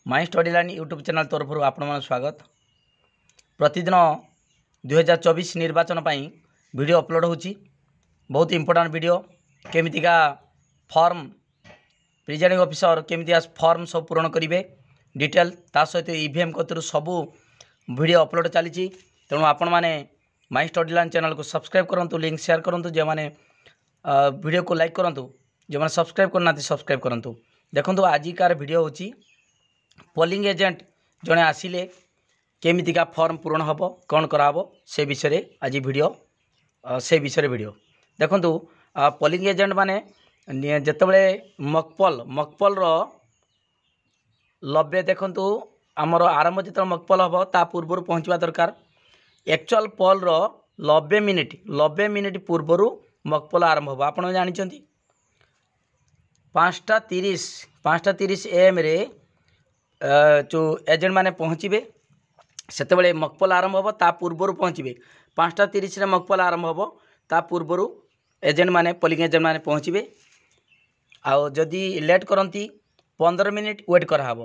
My study line YouTube channel तरफ आपण स्वागत। प्रतिदिन 2024 निर्वाचन वीडियो अपलोड होची। बहुत इंपोर्टेंट वीडियो केमितिका फॉर्म प्रिजाइडिंग ऑफिसर केमितिका फॉर्म सब पूरण करेंगे डिटेल ता सहित ईवीएम कतु सबू वीडियो अपलोड चली। तेणु आपण मैंने माई स्टडी लाइन चैनल को सब्सक्राइब करूँ, लिंक शेयर करूँ, जो मैंने वीडियो को लाइक करूँ, जो मैंने सब्सक्राइब करना सब्सक्राइब करूँ। देखो आजिकार वीडियो होची पोलिंग एजेंट जड़े आसिले केमितिका फॉर्म पूरण हम कौन कराब से विषय आज वीडियो से विषय वीडियो देखु। पोलिंग एजेंट माने जितेबले मकपल लब्बे देखु आमर आरंभ जो मकपल हम ता पूर्व पहुँचवा दरकार। एक्चुअल पोल 90 मिनिट पूर्वर मकपल आरंभ हम। आपड़ जानते 5:30 AM रे जो एजेंट माने पहुँचे से मकपल आरंभ हम ता पूर्वर पहुँचे। 5:30 मकपल आरंभ हम ता पूर्वर एजेंट माने पोलिंग एजेंट माने पहुँचे। आउ जदि लेट करती 15 मिनिट वेट कराब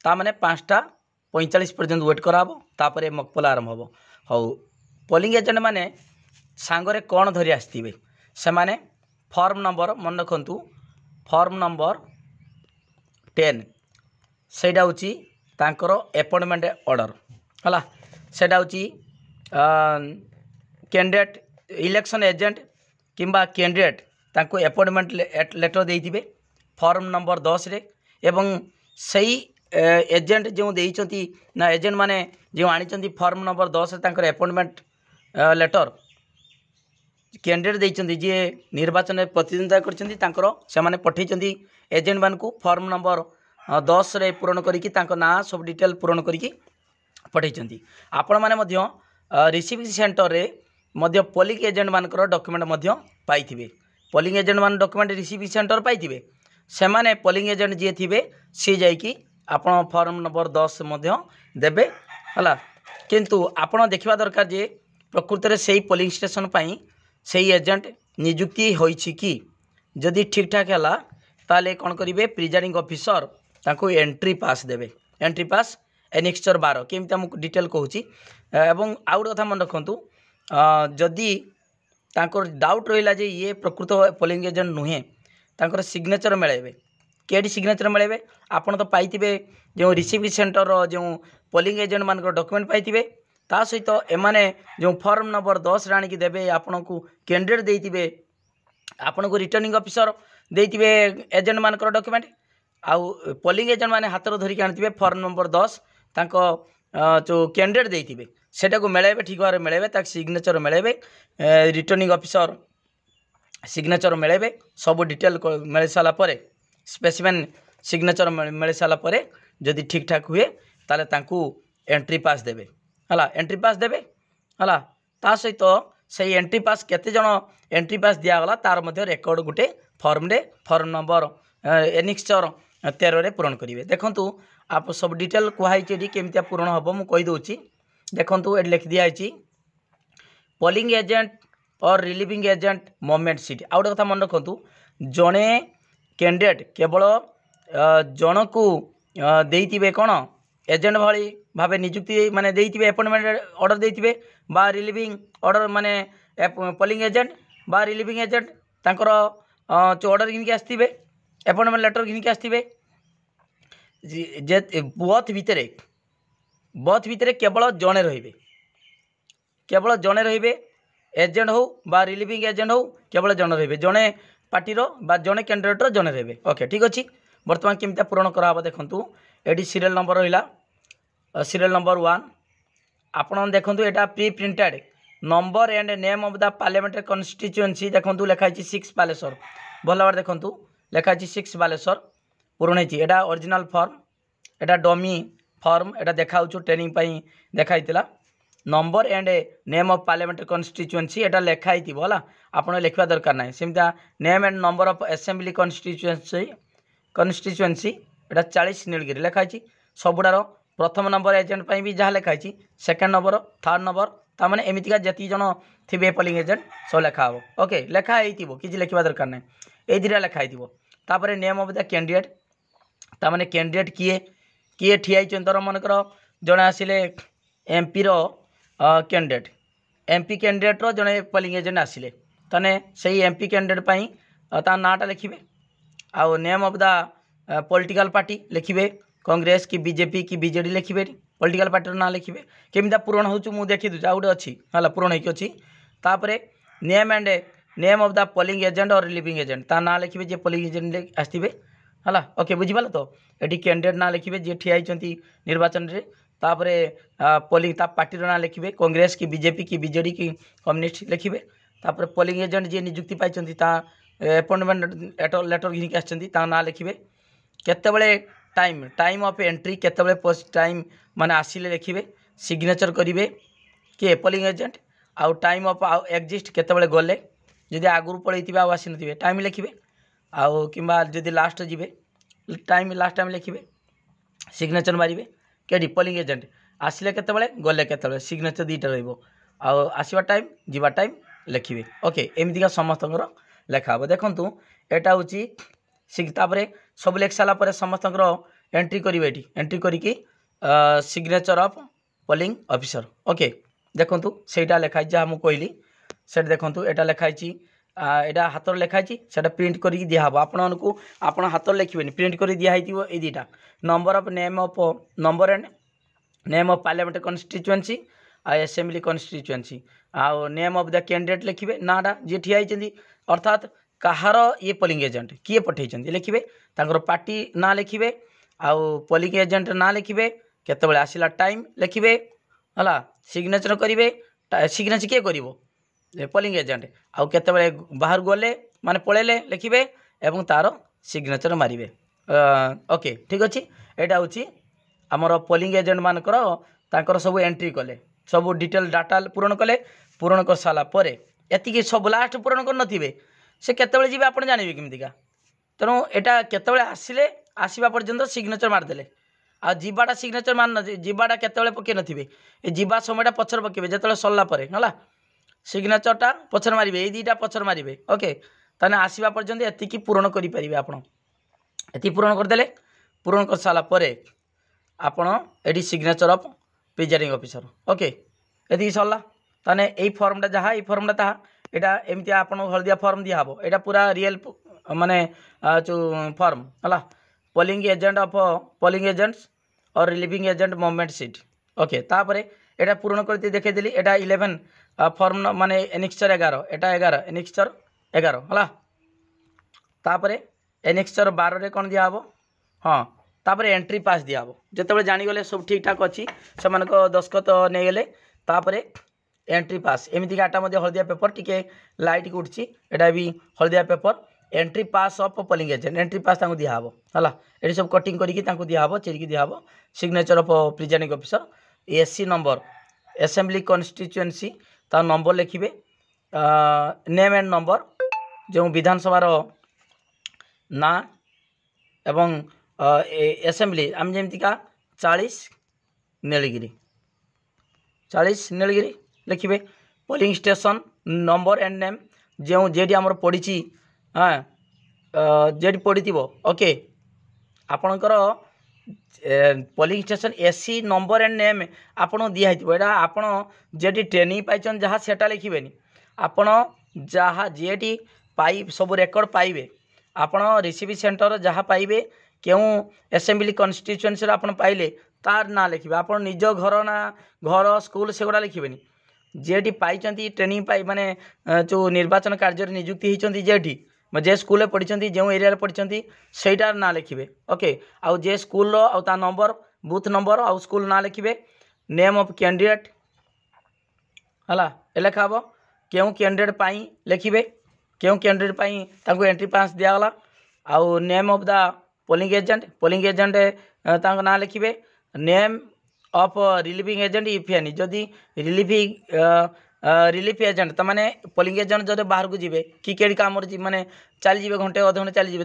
ताने 5:45 पर्यंत वेट कराब तापर मकपल आरंभ हम। हाउ पोलिंग एजेंट माने सांगरे कौन धरी आसथिबे से माने फॉर्म नंबर मन रखु फॉर्म नंबर 10 सेटा होची तांकर अपॉइंटमेंट ऑर्डर हला। सेटा होची कैंडिडेट इलेक्शन एजेंट किंबा कैंडिडेट तांको अपॉइंटमेंट लेटर देइथिबे फॉर्म नंबर 10 रे। एवं सही एजेंट जो देइचंती ना एजेंट माने जो आनिचंती फॉर्म नंबर 10 रे तांकर अपॉइंटमेंट लेटर कैंडिडेट देइचंती जे निर्वाचन में प्रतिद्वंदिता करचंती तांकर से माने पठेइचंती एजेंट मान को फॉर्म नंबर 10 रे पूरण करिकी तांको ना सब डिटेल पूरण करिकी पठेइचंती। आपण माने मध्य रिसीविंग सेंटर रे मध्य पोलिंग एजेंट मानकर डॉक्यूमेंट मध्य पाइथिबे। पोलिंग एजेंट मान डॉक्यूमेंट रिसीविंग सेंटर पाइथिबे से माने पोलिंग एजेंट जे थिबे सी जाइकी आपण फॉर्म नंबर 10 मध्य देबे हला। किंतु आपण देखिबा दरकार जे प्रकृत रे सेही पोलिंग स्टेशन पई सेही एजेंट नियुक्ति होईछि कि जदि ठीक ठाक है ताले कौन करेंगे प्रिजाइडिंग ऑफिसर ताको एंट्री पास देवे। एंट्री पास एनेक्स्चर 12 केमती आमको डिटेल कहूँ। एवं आउ गोटे कथा मन रखु जदि तांकर डाउट रहा जे ये प्रकृत पोलिंग एजेंट नुहे तांकर सिग्नेचर मिलेबे केडी सिग्नेचर मिलेबे आपण तो पाइथिबे जो रिसीविंग सेंटर जो पोलिंग एजेंट मान डॉक्यूमेंट पाइथिबे ता सहित एमाने जो फॉर्म नंबर 10 रे आनिकी देबे आपण को कैंडिडेट देइथिबे आपण को रिटर्निंग ऑफिसर देइथिबे एजेंट मान डॉक्यूमेंट आउ पोलिंग एजेंट माने हाथ धरिक आनिथिबे फॉर्म नंबर 10 तांको जो कैंडिडेट देइथिबे सेटा को मिलेबे ठीक भाव मिलेबे ताक सिग्नेचर मिलेबे रिटर्निंग ऑफिसर सिग्नेचर मिलेबे सब डिटेल मिल सारा परे स्पेसिमेन सिग्नेचर मिल सारा परे जदि ठीक ठाक हुए ताले तांकू एंट्री पास देबे हला। एंट्री पास देबे हला ता सहित से एंट्री पास केते जण एंट्री पास दियागला तार मध्य रेकर्ड गुटे फॉर्म रे फॉर्म नंबर एनेक्स्चर 13 रे पूरण करेंगे। देखंतु आप सब डिटेल कहई केमितिया पूरण हम मुझे कही दूची। देखंतु ए लिख दिखाई पोलिंग एजेंट और रिलीविंग एजेंट मोमेंट सीट। आउ गोटे कथा मन रखु जड़े कैंडिडेट केवल जन को देइथिबे कौन एजेंट भाई भाव नियुक्ति माने देइथिबे अपॉइंटमेंट ऑर्डर देइथिबे बा रिलीविंग ऑर्डर माने पोलिंग एजेंट बा रिलीविंग एजेंट तांकर जो ऑर्डर घिनिक आसथिबे अपॉइंटमेंट लेटर घिनिक आसथिबे जे बथ भितरे केवल जड़े रहिबे एजेंट हो बा रिलीविंग एजेंट हो केवल जड़े रहिबे जड़े पार्टीर बा जड़े कैंडिडेटर जड़े रहिबे। ओके ठीक अच्छी बर्तमान केमती पूरण कराब देखंतु एडी सीरियल नंबर रहिला सीरियल नंबर 1 आपण देखंतु एटा pre printed number and name of the parliamentary constituency देखंतु लिखाई 6 बालेश्वर भल भाव देखंतु लिखाई 6 बालेश्वर पूरण होती। एटा ओरिजिनल फॉर्म एटा डमी फॉर्म एटा देखा ट्रेनिंग पई देखाइतिला number and name of parliamentary constituency एटा लिखाई हला आपण लिखवा दरकार नाही। सेमता name and number of assembly constituency एटा 40 नीलगिरी लिखाई सबुडार प्रथम नंबर एजेंट पई भी जहाँ लिखाई सेकेंड नंबर थर्ड नंबर ताने एमतीका जी जन थे पोलिंग एजेंट सब लिखा हम। ओके लिखाई किसी लिखा दरकार ना ये दुटा लिखाई तापर नेम ऑफ द कैंडिडेट ताने कैंडिडेट किए किए ठिया तर मनकर जड़े आसिले एमपी कैंडिडेट एमपी कैंडिडेट जड़े पोलिंग एजेंट आसिले ताने सही एमपी कैंडिडेट ता नाटा लिखिए आउ name of the political party लिखिए कांग्रेस कि बीजेपी कि बीजेडी लिखिए पॉलिटिकल पार्टी ना लिखिए केमिता पूरण हो देखी दूँ आउ गए अच्छी है पूरण होगी अच्छी तापर name and name of the polling agent और रिलीविंग एजेंट ता ना लिखिए जे पोलिंग एजेंट आसवे है ओके बुझीपाल तो ये कैंडिडेट ना लिखिए जी ठिया होती निर्वाचन में तापर पोलिंग ता पार्टी ना लिखिए कांग्रेस कि बीजेपी कि बीजेडी कि कम्युनिस्ट लिखिए तापर पोलिंग एजेंट जी नियुक्ति पाई अपॉइंटमेंट लेटर घिनिक आसना ना लिखिए केतबले टाइम टाइम ऑफ एंट्री केतबले पोस्ट टाइम माने आसिले लिखिए सिग्नेचर करेंगे किए पोलिंग एजेंट आउ टाइम ऑफ एग्जिस्ट केतबले गले जदि आगुरी पलैथिबे आउ आसी नथिबे टाइम लिखिए आउ किंबा जदि लास्ट जीवे टाइम लास्ट टाइम लिखिए सिग्नेचर मारिबे केडी पोलिंग एजेंट आसिले केतबले गले केतबले सिग्नेचर दीटा रहिबो आउ आसीबा टाइम जीवा टाइम लिखिए ओके एमतीका समस्तଙ୍କର लेखा हे देखु यहाँ हूँ सब लिख सारापर समस्त एंट्री करेंगे ये एंट्री करी signature of polling officer okay देखु सेटा लिखाई जहाँ मुझे कहली से देखु यहाँ लिखाई यहाँ हाथ लिखाई से प्रिंट कर दिहब आपण हाथ लिखे प्रिंट कर दिखाई ये दुटा number of name of number and name of parliament constituency assembly constituency आउ नेम ऑफ द कैंडिडेट लिखिए नाटा जी ठिया होती अर्थात कहार ये पोलिंग एजेंट किए पठे लिखिए पार्टी ना लिखिए आउ पोलिंग एजेंट ना लिखिए केतबले आसिला टाइम लिखिए है सिग्नेचर करेंगे सिग्नेचर किए कर पोलिंग एजेंट आउ केतबले बाहर गले माने पलैले लिखिए एवं तार सिग्नेचर मारिबे ओके ठीक अच्छे यहाँ हूँ आमर पोलिंग एजेंट मानकर तांकर सब एंट्री कले सब डिटेल डाटा पूरण कले पूरण कर सारा पर एति सब लास्ट पूरण कर नथिबे से केतबले जीवे आपण जानिबे केमितिका तेणु यहाँ केतबले आसिले आसीबा पर्यंत सिग्नेचर मारदेले आ जीवाटा सिग्नेचर मान न जीवाटा केतबले पके नथिबे ए जीवा समयटा पछर पकेबे जेतबले सरला परे हला सिग्नेचरटा पछर मारिबे ए दुईटा पछर मारिबे ओके ताने आसीबा पर्यंत एतिकी पूरण करि परिबे आपण एति पूरण करदेले पूरण कर सारा परे आपण एडी signature of presiding officer okay ये सरला ताने यही फर्मटा जहाँ ये फर्मटा ताहा यहाँ एमती आप हलदिया फर्म दिहब यहाँ पूरा रियल माने जो फर्म है polling agent of polling agents और relieving agent movement sheet okay तापर यहाँ पूरण कर देखीदेली यहाँ 11 फर्म माने एनेक्सचर 11 यहाँ 11 एनेक्सचर 11 है तापर एनेक्सचर 12 रे कौन दिहब हाँ तापर एंट्री पास दिहब जिते जानीगले सब ठीक ठाक अच्छी से दस्खत नहीं गले तापर एंट्री पास एमती गाटा हलदिया पेपर टिके लाइट को उठी यहाँ भी हलदिया paper entry pass of polling agent entry pass दिहब है ये सब कटिंग करके दिहब चिरिकी दिहब signature of presiding officer SC number assembly constituency ता नंबर लिखिए नेम एंड नंबर जो विधानसभा ना एवं असेंबली आम जमीका 40 नीलगिरी 40 नीलगिरी लिखिए polling station number and name जो जेडी आमर पड़ी हाँ जेडी पड़ी थी ओके आपणकर polling station AC number and name आपन दिखाई यहाँ आपड़ जेडी ट्रेनिंग पाई जहाँ सेटा लिखे आपड़ जहाँ जेडी पाई सब रेकर्ड पाइबे आपड़ रिसीव सेंटर जहाँ पाइबे क्यों असेंबली कन्स्टिट्युएंसी आपन पाइले तार ना लिखे आप निज घर ना घर स्कूल से गुड़ा लिखे जेडी पाई ट्रेनिंग पाई माने जो निर्वाचन कार्य नियुक्ति होती जेडी जे स्कूल पढ़ी जो एरिया पढ़ी सहीटार ना लिखे ओके आउ जे स्कूल ता नंबर बूथ नंबर आउ स्कूल ना लिखे नेम ऑफ कैंडिडेट है लिखा हम क्यों कैंडिडेट पाई लिखे क्यों कैंडिडेट पाई तांको एंट्री पास दिगला आउ name of the polling agent ना लिखे name of relieving agent if any जदि रिलीफ एजेंट तो माने पोलिंग एजेंट जो बाहर को जी कि कई कम माने चली घंटे अध घंटे चली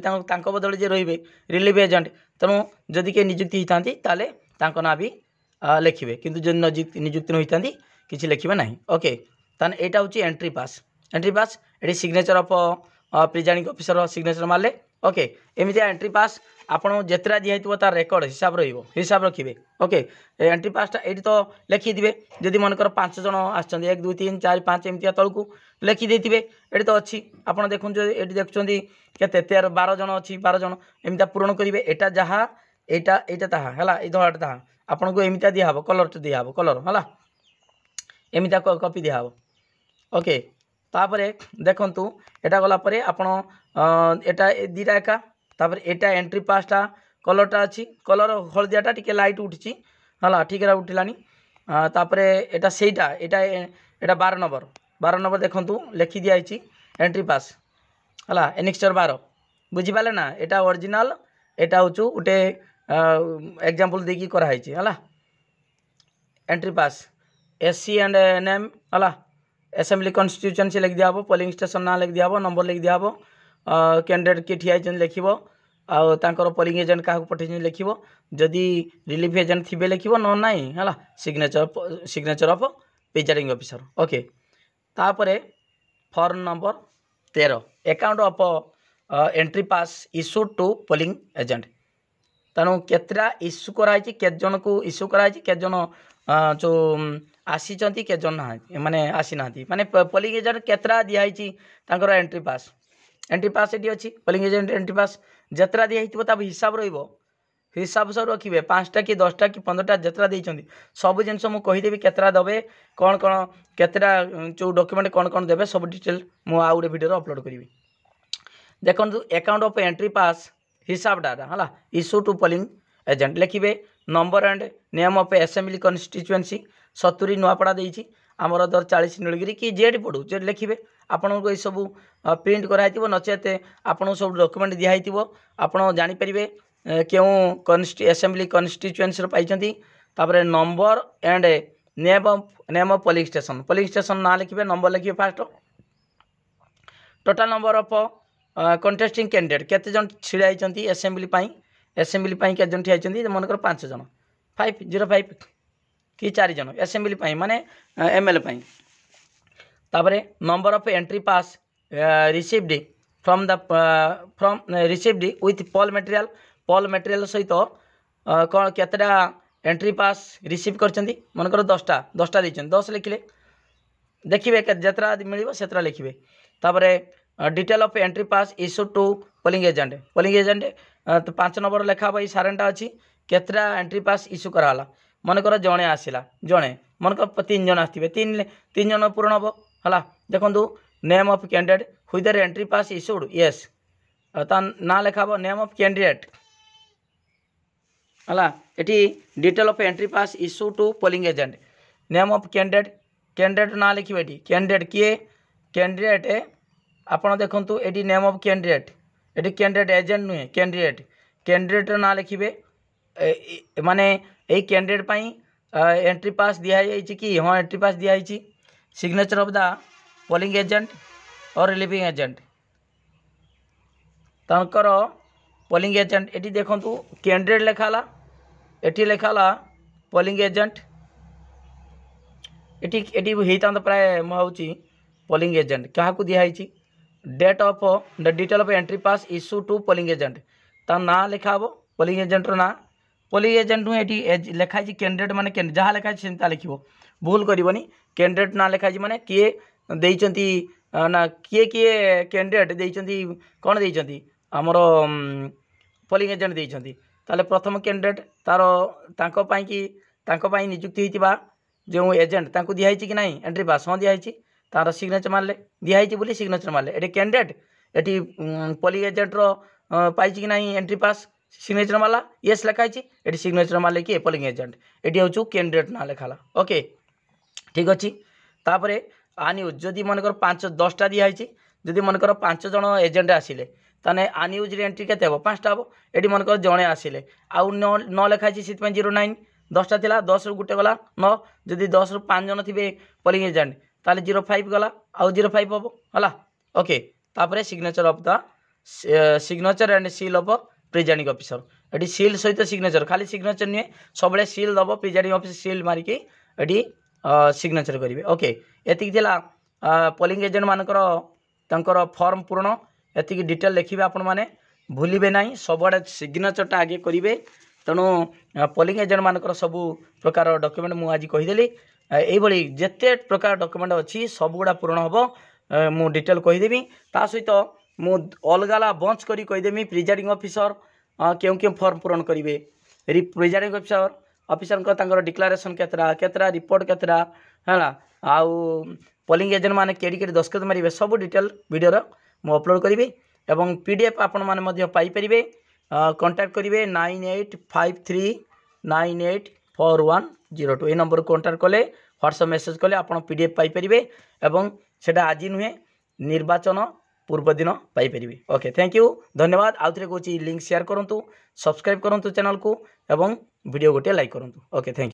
बदल जे रे रिलीफ एजेंट तेणु जदि किए नियुक्ति होता है ना भी लिखे किंतु जो नियुक्ति नहीं होती किसी लिखे ना ओके ताने यहाँ हूँ एंट्री पास ये signature of presiding officer signature मारे ओके एमती एंट्री पास आपन जितरा दिखाई तार रेकर्ड हिसाब रखिए ओके एंट्री पासटा ये तो लिखिदे जदि मनकर 5 जन आछन 1 2 3 4 5 एमती तलू लिखिदे ये तो अच्छी आपड़ देखुं ये देखुं केते 12 जन अच्छी 12 जन एमती पूरण करेंगे एटा जहाँ एटा ताहा है धलाटा ताहा आपन को एमती दिहब कलर दिहब कलर है एमती कॉपी दिहब ओके तापरे देखंतु एटा गला परे आपण एटा दीटा एका तापर एटा एंट्री पासटा कलरटा अच्छी कलर हलदियाटा टिके लाइट उठी है ठीक है उठिलानी तापरे एटा सेटा एटा 12 नंबर देखंतु लिखि दिया एंट्री पास है एनेक्स्टर 12 बुझिपाले ना एटा ओरिजिनल एटा हूँ गोटे एग्जांपल देकी कराई है entry pass SC and name है असेंबली कन्स्टिट्यूएंसी लिख दिया पोलिंग स्टेशन ना लिख दिया नंबर लिख दिया कैंडिडेट किए ठिया लिखो आर पोलिंग एजेंट क्या पठे लिखो जदि रिलीफ एजेंट थे लिखो न ना है signature of presiding officer okay तापरे form number 13 account of entry pass issue to polling agent तेणु केतटा इश्यू कराई केत जन को इश्यू कराई केत जन जो आसी के जन ना माने आसी ना माने पोलिंग एजेंट केतरा दिखाई एंट्री पास ये अच्छी पोलिंग एजेंट एंट्री पास जतरा दिखाई तब हिसाब हिसाब सब रखिए 5टा कि 10टा कि 15टा जतरा देइछंती सब जिनस मु कहीदेवी केतरा देवे कौन कौन केतरा जो डॉक्यूमेंट कौन कौन देवे सब डिटेल मु आ गोटे वीडियो अपलोड करी देखो अकाउंट ऑफ एंट्री पास हिसाब डाटा है इश्यू टू पोलिंग एजेंट लिखिए number and name of assembly constituency 70 Nuapada देइछि आमर दर 40 नीलगिरी कि जेड पड़ू जेड लिखिए आपन को सब प्रिंट कराई नचेत आपन सब डॉक्यूमेंट दिखाई आपड़ जानीपर क्यों assembly constituency pi number and name of polling station ना लिखिए नंबर लिखिए fast total number of contesting candidate केते जन छिड़ाई असेंबली केते जन ठिया मनकर 5 जन 505 कि 4 जन असेंबली माने एमएलए तापरे number of entry pass received from received with poll material सहित कौन केतटा एंट्री पास रिसीव करछंती मनकर 10टा देछन 10 लिखिले देखिए जतरा मिलिबो सेतरा लिखिए तापरे detail of entry pass issue to polling agent तो 5 नंबर लेखा भाई सारेंटा अच्छी केतरा एंट्री पास इश्यू कराला मनकर जड़े आसला जड़े मनकर 3 जन आसवे 3 जन पूर्ण हम है देखो नेम ऑफ कैंडिडेट हुई दर एंट्री पास इश्यूड यस ना लेखा नेम ऑफ कैंडिडेट है ये detail of entry pass issue to polling agent name of candidate ना लिखिए कैंडिडेट किए कैंडिडेट आपड़ देखु ये नेम ऑफ कैंडिडेट ये कैंडिडेट एजेंट नुहे कैंडिडेट ना लिखिए माने यही कैंडिडेट एंट्री पास दिखाई कि हाँ एंट्री पास दिखाई signature of the polling agent और रिलीविंग एजेंट तंकर पोलिंग एजेंट ये देखु कैंडिडेट लेखाला ये लेखाला पोलिंग एजेंट ये होता प्राय मुझे पोलिंग एजेंट क्या दिखाई date of the detail of entry pass issue to polling agent ता ना लिखा हम पोलिंग एजेंट ना पोलिंग एजेंट नुहे लिखाई कैंडिडेट माने जहाँ लिखाई से लिख भूल करनी कैंडिडेट ना लिखाई माने किए देइचंती ना किए किए कैंडिडेट देइचंती कौन देइचंती आमर पोलिंग एजेंट देइचंती ताले प्रथम कैंडिडेट तार नियुक्ति होता जो एजेंट तांको दिखाई कि नहीं एंट्री पास हाँ दिखाई तार सिग्नेचर मारे दिखाई बोली सिग्नेचर मारे ये कैंडिडेट ये पोलिंग एजेंट पाई कि नहीं एंट्री पास सिग्नेचर मारला येस लिखाई ये सिग्नेचर मारे किए पोलिंग एजेंट ये हूँ कैंडिडेट ना लिखाला ओके ठीक अच्छे तापर आन्यूज जदि मनकर 5-10टा दिखाई जदि मनकर 5 जन एजेंट आसिले ताने आन्यूज एंट्री के 5टा हम ये मनकर जड़े आसिले आउ न लिखाई से 09 10टा थिला 10 रु गुटे गला 9 जदि 10 रु 5 जन थे पोलिंग एजेंट ताले 05 गला आउ 05 हम है ओके तापर signature of the signature and seal of presiding officer ये सील सहित सिग्नेचर खाली सिग्नेचर नुहे सब सील दब प्रिजाइडिंग ऑफिसर सील मारिकी ये सिग्नेचर करेंगे ओके एति पोलिंग एजेंट मानकर फॉर्म पूर्ण एति डिटेल लिखिए आपण मैंने भूलिबे नहीं सबुआड़े सिग्नेचरटा आगे करेंगे तेणु पोलिंग एजेंट मानकर सब प्रकार डॉक्यूमेंट मुझे आज कहीदेली यही जिते प्रकार डॉक्यूमेंट अच्छी सबुगुड़ा पूरण हम मु डिटेल कहीदेवी ता सहित मु अलगाला बंच करी कहीदेमी प्रिजाइडिंग ऑफिसर क्यों क्यों फॉर्म पूरण करेंगे प्रिजाइडिंग ऑफिसर डिक्लेरेशन केतरा रिपोर्ट केतरा है आउ पोलिंग एजेंट मैंने केड़ी दस्खत मारे सब डिटेल वीडियो मु अपलोड करी एवं पीडीएफ आपण मैंने पाइपर कॉन्टैक्ट करेंगे 9853984102 ये नंबर को कॉन्टैक्ट कले व्हाट्सएप मेसेज कले आप पीडीएफ पाइपर एवं सेटा आज नुहे निर्वाचन पूर्व दिन पाइपर। ओके थैंक यू धन्यवाद आउ थे कौन लिंक शेयर करूँ सब्सक्राइब करूँ चैनल को एवं वीडियो गोटे लाइक करूँ। Okay thank you.